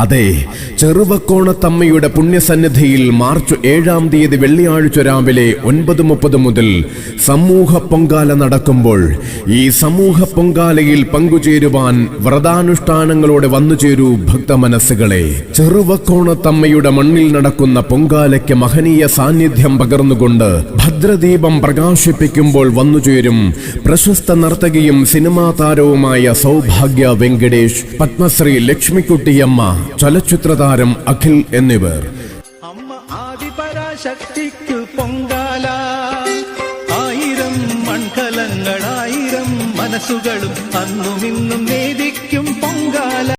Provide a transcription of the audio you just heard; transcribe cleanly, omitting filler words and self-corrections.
അതെ, ചെറുവക്കോണത്തമ്മയുടെ പുണ്യസന്നിധിയിൽ മാർച്ച് 7-ാം തീയതി വെള്ളിയാഴ്ച രാവിലെ 9:30 മുതൽ സമൂഹ പൊങ്കാല നടക്കുമ്പോൾ ഈ സമൂഹ പൊങ്കാലയിൽ പങ്കുചേരുവാൻ വ്രതാനുഷ്ഠാനങ്ങളോടെ വന്നുചേരൂ ഭക്തമനസ്സുകളെ. ചെറുവക്കോണത്തമ്മയുടെ മണ്ണിൽ നടക്കുന്ന പൊങ്കാലയ്ക്ക് മഹനീയ സാന്നിധ്യം പകർന്നുകൊണ്ട് ഭദ്രദീപം പ്രകാശിപ്പിക്കുമ്പോൾ വന്നുചേരും പ്രശസ്ത നർത്തകിയും സിനിമാ താരവുമായ സൗഭാഗ്യ വെങ്കടേഷ്, പത്മശ്രീ ലക്ഷ്മിക്കുട്ടിയമ്മ, ചലച്ചിത്ര താരം അഖിൽ എന്നിവർ. അമ്മ ആദിപരാശക്തിക്കു പൊങ്കാല, 1000 മൺകലങ്ങൾ 1000 മനസ്സുകളും അന്നുമിന്നും നേദിക്കും